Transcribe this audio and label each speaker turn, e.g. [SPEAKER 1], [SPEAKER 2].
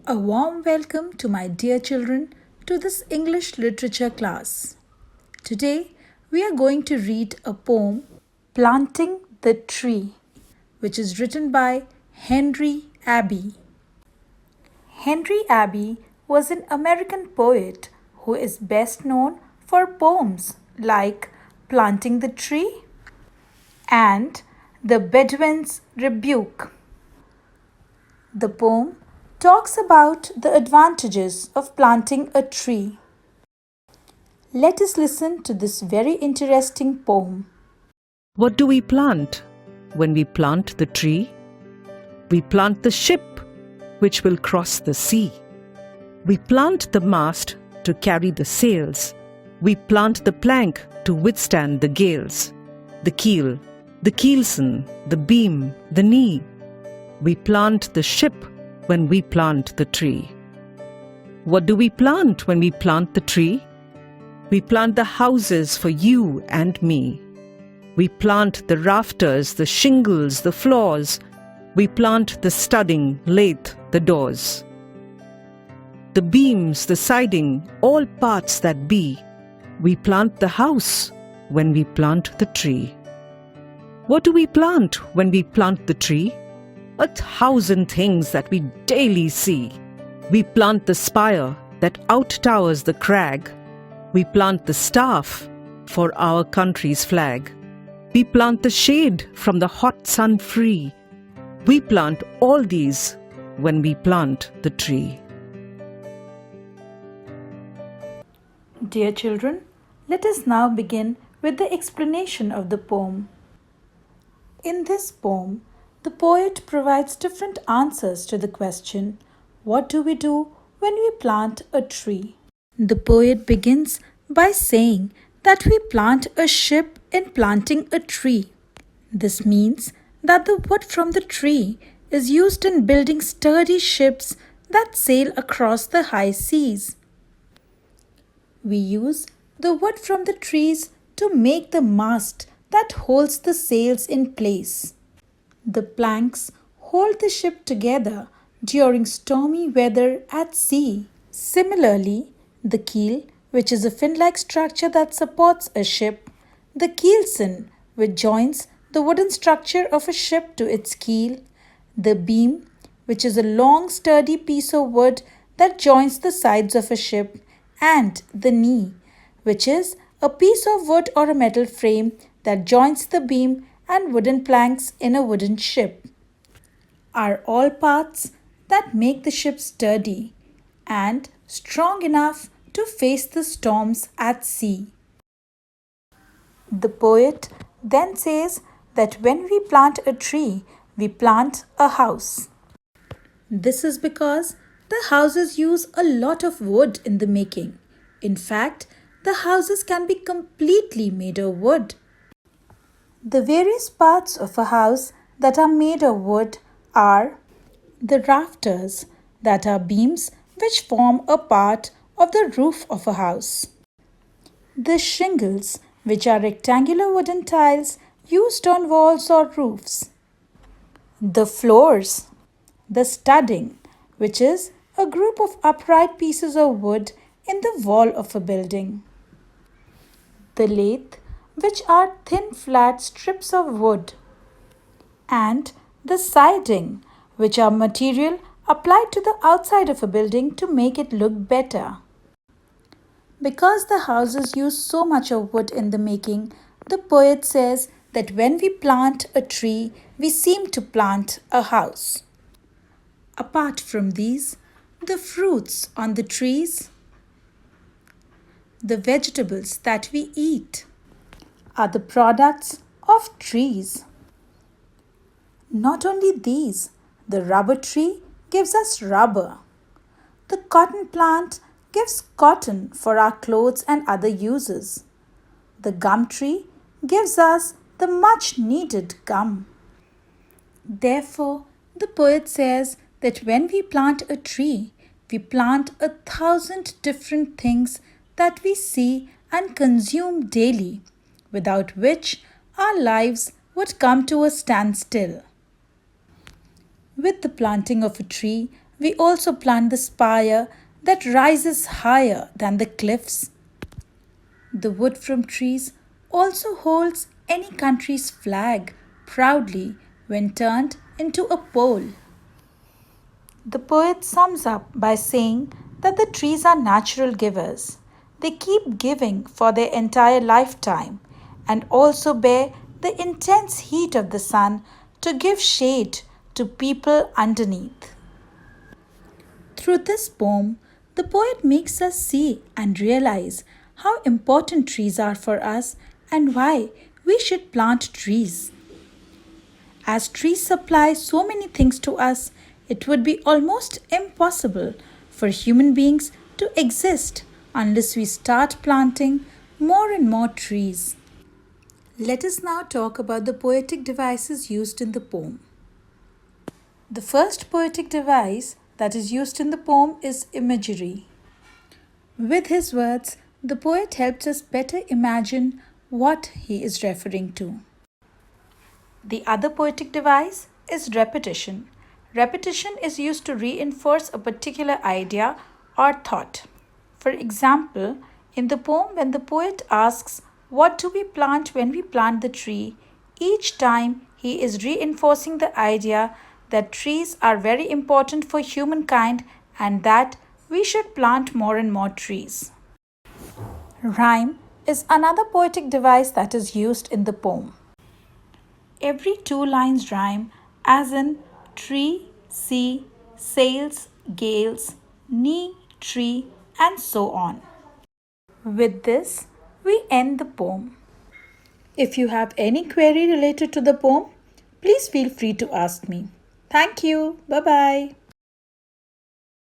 [SPEAKER 1] A warm welcome to my dear children to this English literature class. Today we are going to read a poem, Planting the Tree, which is written by Henry Abbey. Henry Abbey was an American poet who is best known for poems like Planting the Tree and The Bedouin's Rebuke. The poem talks about the advantages of planting a tree. Let us listen to this very interesting poem.
[SPEAKER 2] What do we plant when we plant the tree? We plant the ship which will cross the sea. We plant the mast to carry the sails. We plant the plank to withstand the gales. The keel, the keelson, the beam, the knee. We plant the ship when we plant the tree. What do we plant when we plant the tree? We plant the houses for you and me. We plant the rafters, the shingles, the floors. We plant the studding, lathe, the doors. The beams, the siding, all parts that be. We plant the house when we plant the tree. What do we plant when we plant the tree? 1,000 things that we daily see. We plant the spire that outtowers the crag. We plant the staff for our country's flag. We plant the shade from the hot sun free. We plant all these when we plant the tree.
[SPEAKER 1] Dear children, let us now begin with the explanation of the poem. In this poem, the poet provides different answers to the question, what do we do when we plant a tree? The poet begins by saying that we plant a ship in planting a tree. This means that the wood from the tree is used in building sturdy ships that sail across the high seas. We use the wood from the trees to make the mast that holds the sails in place. The planks hold the ship together during stormy weather at sea. Similarly, the keel, which is a fin-like structure that supports a ship, the keelson, which joins the wooden structure of a ship to its keel, the beam, which is a long sturdy piece of wood that joins the sides of a ship, and the knee, which is a piece of wood or a metal frame that joins the beam and wooden planks in a wooden ship, are all parts that make the ship sturdy and strong enough to face the storms at sea. The poet then says that when we plant a tree, we plant a house. This is because the houses use a lot of wood in the making. In fact, the houses can be completely made of wood. The various parts of a house that are made of wood are the rafters, that are beams which form a part of the roof of a house, the shingles, which are rectangular wooden tiles used on walls or roofs, the floors, the studding, which is a group of upright pieces of wood in the wall of a building, the lathe, which are thin flat strips of wood, and the siding, which are material applied to the outside of a building to make it look better. Because the houses use so much of wood in the making, the poet says that when we plant a tree, we seem to plant a house. Apart from these, the fruits on the trees, the vegetables that we eat, are the products of trees. Not only these, the rubber tree gives us rubber. The cotton plant gives cotton for our clothes and other uses. The gum tree gives us the much needed gum. Therefore, the poet says that when we plant a tree, we plant 1,000 different things that we see and consume daily, without which our lives would come to a standstill. With the planting of a tree, we also plant the spire that rises higher than the cliffs. The wood from trees also holds any country's flag proudly when turned into a pole. The poet sums up by saying that the trees are natural givers. They keep giving for their entire lifetime and also bear the intense heat of the sun to give shade to people underneath. Through this poem, the poet makes us see and realize how important trees are for us and why we should plant trees. As trees supply so many things to us, it would be almost impossible for human beings to exist unless we start planting more and more trees. Let us now talk about the poetic devices used in the poem. The first poetic device that is used in the poem is imagery. With his words, the poet helps us better imagine what he is referring to. The other poetic device is repetition. Repetition is used to reinforce a particular idea or thought. For example, in the poem, when the poet asks, "What do we plant when we plant the tree?" each time he is reinforcing the idea that trees are very important for humankind and that we should plant more and more trees. Rhyme is another poetic device that is used in the poem. Every two lines rhyme, as in tree, sea, sails, gales, knee, tree, and so on. With this, we end the poem. If you have any query related to the poem, please feel free to ask me. Thank you. Bye bye.